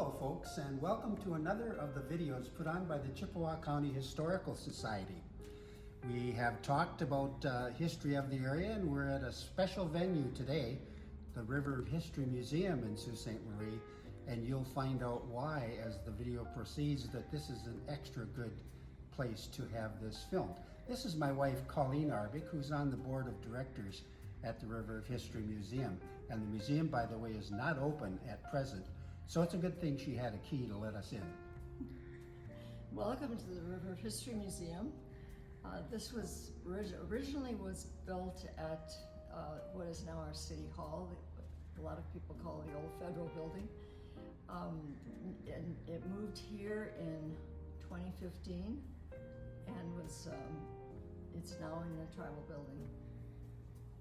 Hello folks, and welcome to another of the videos put on by the Chippewa County Historical Society. We have talked about history of the area, and we're at a special venue today, the River History Museum in Sault Ste. Marie, and you'll find out why as the video proceeds that this is an extra good place to have this filmed. This is my wife Colleen Arbic, who's on the board of directors at the River History Museum, and the museum, by the way, is not open at present. So it's a good thing she had a key to let us in. Welcome to the River History Museum. This was originally was built at what is now our City Hall. A lot of people call it the old Federal Building. And it moved here in 2015 and was it's now in the Tribal Building,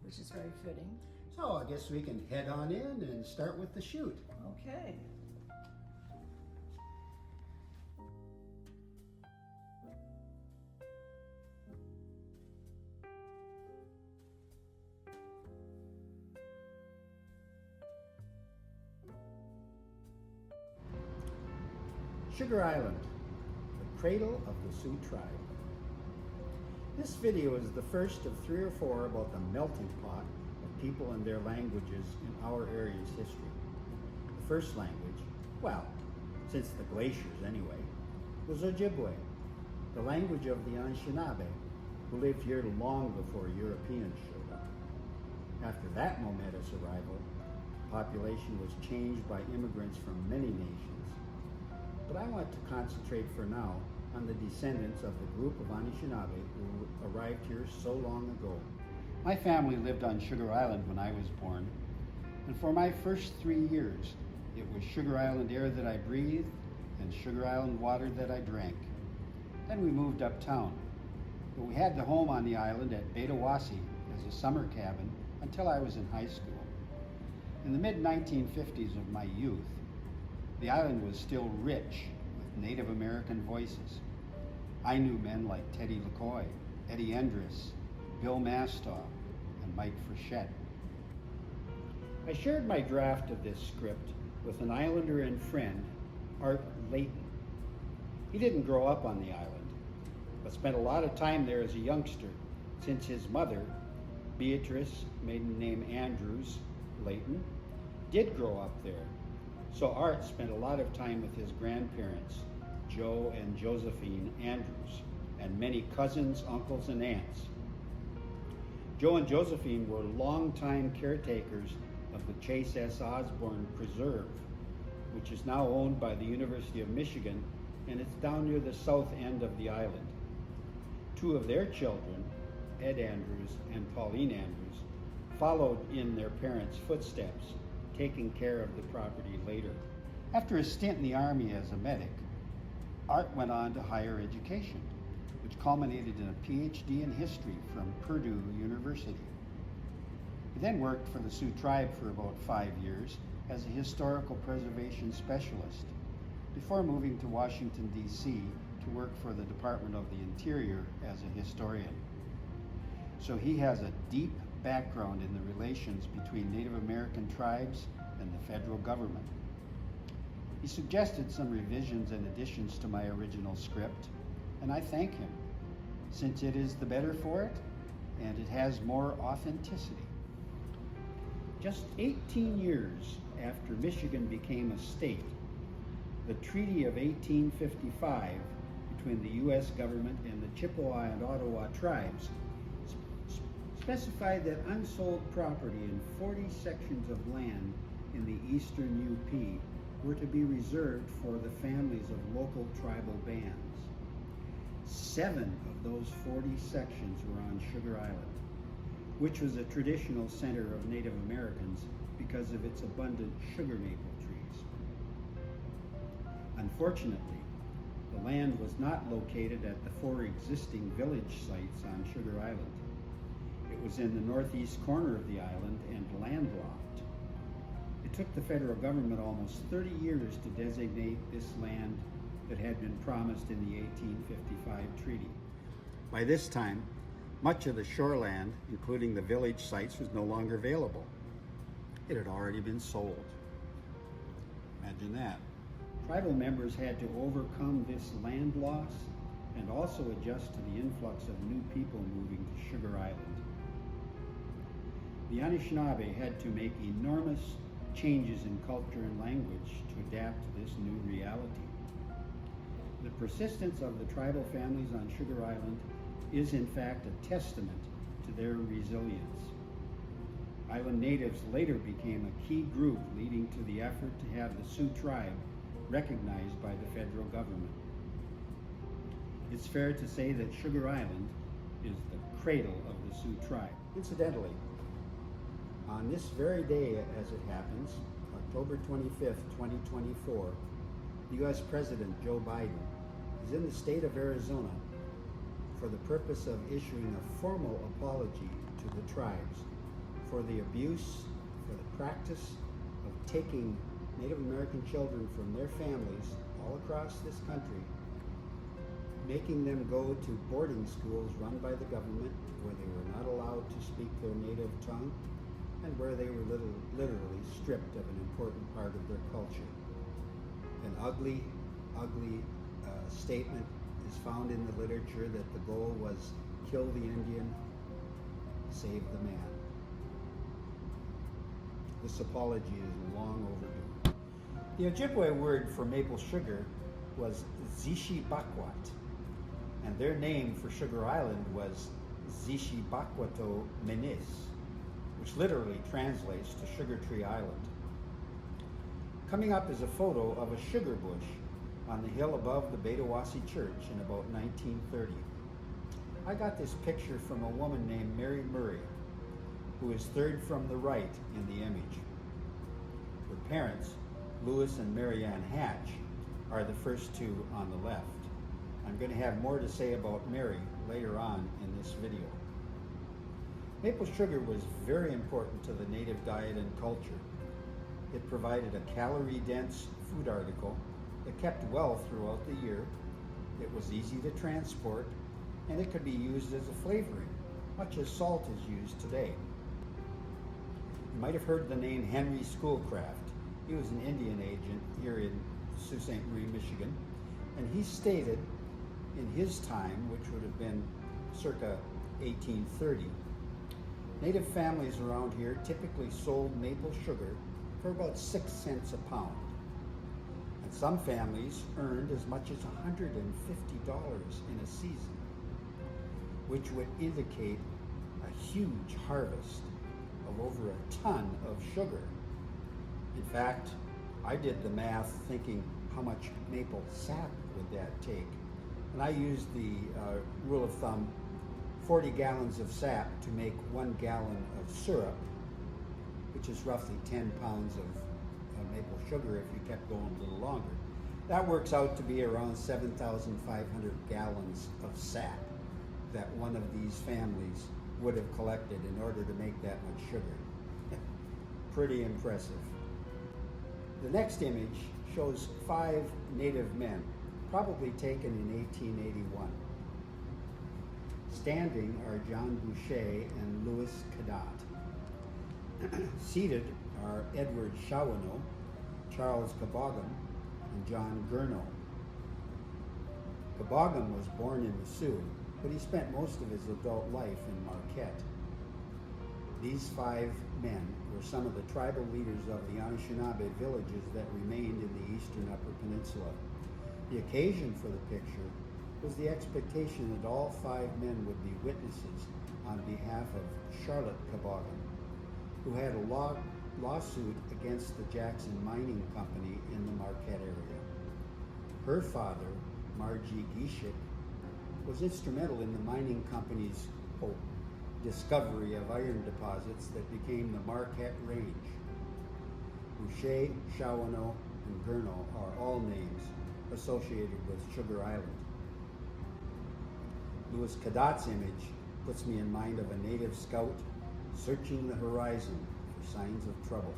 which is very fitting. So I guess we can head on in and start with the shoot. Okay. Sugar Island, the cradle of the Sioux tribe. This video is the first of 3 or 4 about the melting pot of people and their languages in our area's history. The first language, well, since the glaciers anyway, was Ojibwe, the language of the Anishinaabe, who lived here long before Europeans showed up. After that momentous arrival, the population was changed by immigrants from many nations. But I want to concentrate for now on the descendants of the group of Anishinaabe who arrived here so long ago. My family lived on Sugar Island when I was born, and for my first 3 years, it was Sugar Island air that I breathed and Sugar Island water that I drank. Then we moved uptown, but we had the home on the island at Betawasi as a summer cabin until I was in high school. In the mid-1950s of my youth, the island was still rich with Native American voices. I knew men like Teddy LaCoy, Eddie Endress, Bill Mastaw, and Mike Frechette. I shared my draft of this script with an islander and friend, Art Layton. He didn't grow up on the island, but spent a lot of time there as a youngster, since his mother, Beatrice, maiden name Andrews Layton, did grow up there. So Art spent a lot of time with his grandparents, Joe and Josephine Andrews, and many cousins, uncles, and aunts. Joe and Josephine were longtime caretakers of the Chase S. Osborne Preserve, which is now owned by the University of Michigan, and it's down near the south end of the island. 2 of their children, Ed Andrews and Pauline Andrews, followed in their parents' footsteps, taking care of the property later. After a stint in the Army as a medic, Art went on to higher education, which culminated in a PhD in history from Purdue University. He then worked for the Sioux tribe for about 5 years as a historical preservation specialist, before moving to Washington, D.C. to work for the Department of the Interior as a historian. So he has a deep background in the relations between Native American tribes and the federal government. He suggested some revisions and additions to my original script, and I thank him, since it is the better for it and it has more authenticity. Just 18 years after Michigan became a state, the Treaty of 1855 between the U.S. government and the Chippewa and Ottawa tribes specified that unsold property in 40 sections of land in the eastern UP were to be reserved for the families of local tribal bands. 7 of those 40 sections were on Sugar Island, which was a traditional center of Native Americans because of its abundant sugar maple trees. Unfortunately, the land was not located at the 4 existing village sites on Sugar Island. It was in the northeast corner of the island and landlocked. It took the federal government almost 30 years to designate this land that had been promised in the 1855 treaty. By this time, much of the shoreland, including the village sites, was no longer available. It had already been sold. Imagine that. Tribal members had to overcome this land loss and also adjust to the influx of new people moving to Sugar Island. The Anishinaabe had to make enormous changes in culture and language to adapt to this new reality. The persistence of the tribal families on Sugar Island is in fact a testament to their resilience. Island natives later became a key group leading to the effort to have the Sioux tribe recognized by the federal government. It's fair to say that Sugar Island is the cradle of the Sioux tribe. Incidentally, on this very day as it happens, October 25th, 2024, the U.S. President Joe Biden is in the state of Arizona for the purpose of issuing a formal apology to the tribes for the abuse, for the practice of taking Native American children from their families all across this country, making them go to boarding schools run by the government where they were not allowed to speak their native tongue and where they were literally stripped of an important part of their culture. An ugly statement is found in the literature that the goal was kill the Indian, save the man. This apology is long overdue. The Ojibwe word for maple sugar was Zishibakwat, and their name for Sugar Island was Zishibakwato Menis, which literally translates to Sugar Tree Island. Coming up is a photo of a sugar bush on the hill above the Betawasi Church in about 1930. I got this picture from a woman named Mary Murray, who is third from the right in the image. Her parents, Louis and Marianne Hatch, are the first two on the left. I'm going to have more to say about Mary later on in this video. Maple sugar was very important to the native diet and culture. It provided a calorie-dense food article that kept well throughout the year. It was easy to transport, and it could be used as a flavoring, much as salt is used today. You might have heard the name Henry Schoolcraft. He was an Indian agent here in Sault Ste. Marie, Michigan, and he stated in his time, which would have been circa 1830, native families around here typically sold maple sugar for about 6 cents a pound. And some families earned as much as $150 in a season, which would indicate a huge harvest of over a ton of sugar. In fact, I did the math thinking how much maple sap would that take? And I used the rule of thumb, 40 gallons of sap to make 1 gallon of syrup, which is roughly 10 pounds of maple sugar if you kept going a little longer. That works out to be around 7,500 gallons of sap that one of these families would have collected in order to make that much sugar. Pretty impressive. The next image shows 5 native men, probably taken in 1881. Standing are John Boucher and Louis Cadotte. Seated are Edward Shawano, Charles Caboggum, and John Gurno. Caboggum was born in the Sioux, but he spent most of his adult life in Marquette. These 5 men were some of the tribal leaders of the Anishinaabe villages that remained in the eastern Upper Peninsula. The occasion for the picture was the expectation that all 5 men would be witnesses on behalf of Charlotte Caboggum, who had a lawsuit against the Jackson Mining Company in the Marquette area. Her father, Margie Gishik, was instrumental in the mining company's discovery of iron deposits that became the Marquette Range. Boucher, Shawano, and Gurno are all names associated with Sugar Island. Louis Cadotte's image puts me in mind of a native scout searching the horizon for signs of trouble.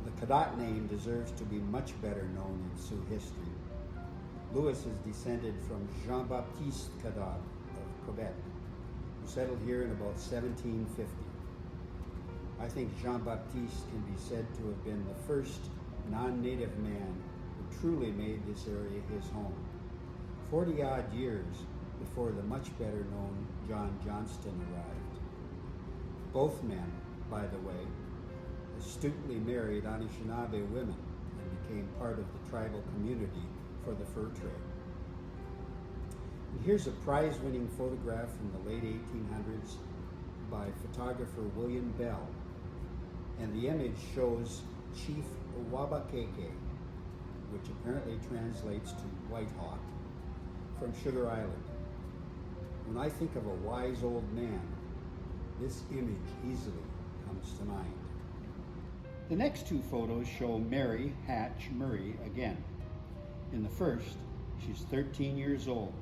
The Cadotte name deserves to be much better known in Sioux history. Louis is descended from Jean-Baptiste Cadotte of Quebec, who settled here in about 1750. I think Jean-Baptiste can be said to have been the first non-native man who truly made this area his home. 40-odd years before the much better known John Johnston arrived. Both men, by the way, astutely married Anishinaabe women and became part of the tribal community for the fur trade. And here's a prize-winning photograph from the late 1800s by photographer William Bell. And the image shows Chief Wabakeke, which apparently translates to White Hawk, from Sugar Island. When I think of a wise old man, this image easily comes to mind. The next two photos show Mary Hatch Murray again. In the first, she's 13 years old,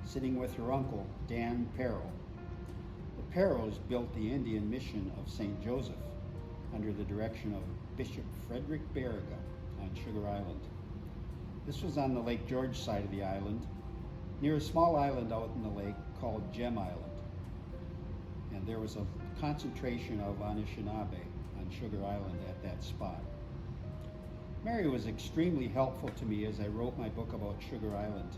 sitting with her uncle, Dan Perrow. The Perrows built the Indian mission of St. Joseph under the direction of Bishop Frederick Baraga on Sugar Island. This was on the Lake George side of the island, near a small island out in the lake called Gem Island. And there was a concentration of Anishinaabe on Sugar Island at that spot. Mary was extremely helpful to me as I wrote my book about Sugar Island.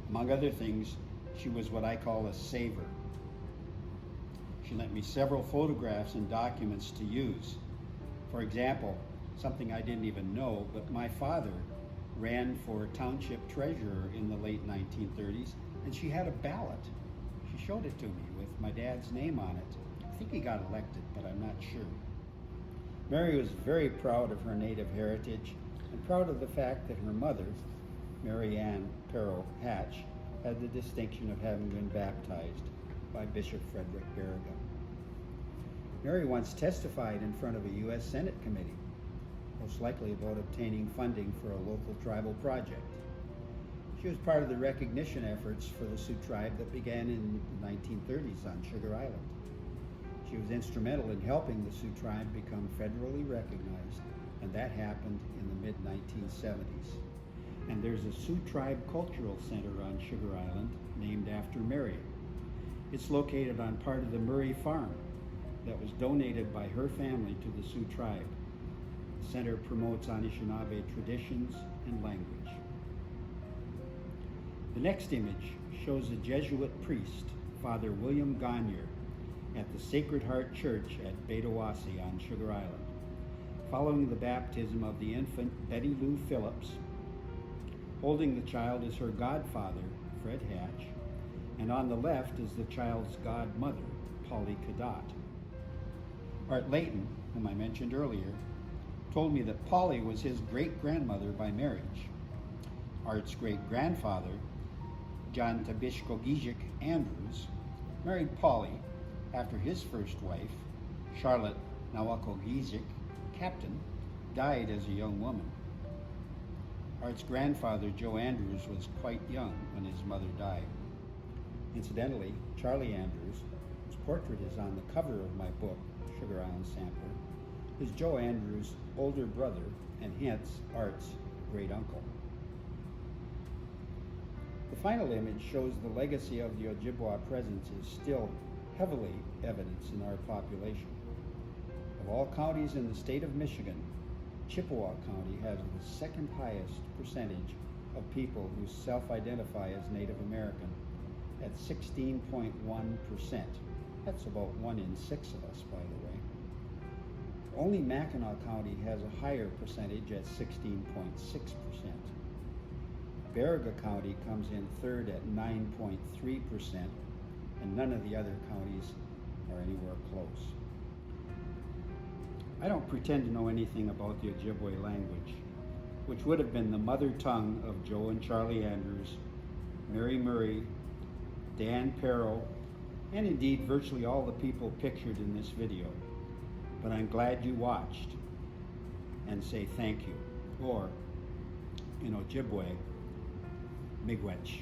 Among other things, she was what I call a saver. She lent me several photographs and documents to use. For example, something I didn't even know, but my father ran for township treasurer in the late 1930s, and she had a ballot. She showed it to me with my dad's name on it. I think he got elected, but I'm not sure. Mary was very proud of her native heritage and proud of the fact that her mother, Mary Ann Perrow Hatch, had the distinction of having been baptized by Bishop Frederick Baraga. Mary once testified in front of a U.S. Senate committee, most likely about obtaining funding for a local tribal project. She was part of the recognition efforts for the Sault tribe that began in the 1930s on Sugar Island. She was instrumental in helping the Sault tribe become federally recognized, and that happened in the mid-1970s. And there's a Sault Tribe Cultural Center on Sugar Island named after Mary. It's located on part of the Murray Farm that was donated by her family to the Sault tribe. The center promotes Anishinaabe traditions and language. The next image shows a Jesuit priest, Father William Gagnier, at the Sacred Heart Church at Betawasi on Sugar Island, following the baptism of the infant Betty Lou Phillips. Holding the child is her godfather, Fred Hatch, and on the left is the child's godmother, Polly Cadott. Art Layton, whom I mentioned earlier, told me that Polly was his great-grandmother by marriage. Art's great-grandfather, John Tabishkogijik Andrews, married Polly after his first wife, Charlotte Nawakogijik Captain, died as a young woman. Art's grandfather, Joe Andrews, was quite young when his mother died. Incidentally, Charlie Andrews, whose portrait is on the cover of my book, Sugar Island Sampler, is Joe Andrews' older brother and hence Art's great uncle. The final image shows the legacy of the Ojibwa presence is still heavily evidenced in our population. Of all counties in the state of Michigan, Chippewa County has the second highest percentage of people who self-identify as Native American at 16.1%. That's about 1 in 6 of us, by the way. Only Mackinac County has a higher percentage at 16.6%. Baraga County comes in third at 9.3%, and none of the other counties are anywhere close. I don't pretend to know anything about the Ojibwe language, which would have been the mother tongue of Joe and Charlie Andrews, Mary Murray, Dan Perrow, and indeed virtually all the people pictured in this video. But I'm glad you watched, and say thank you, or in Ojibwe, miigwech.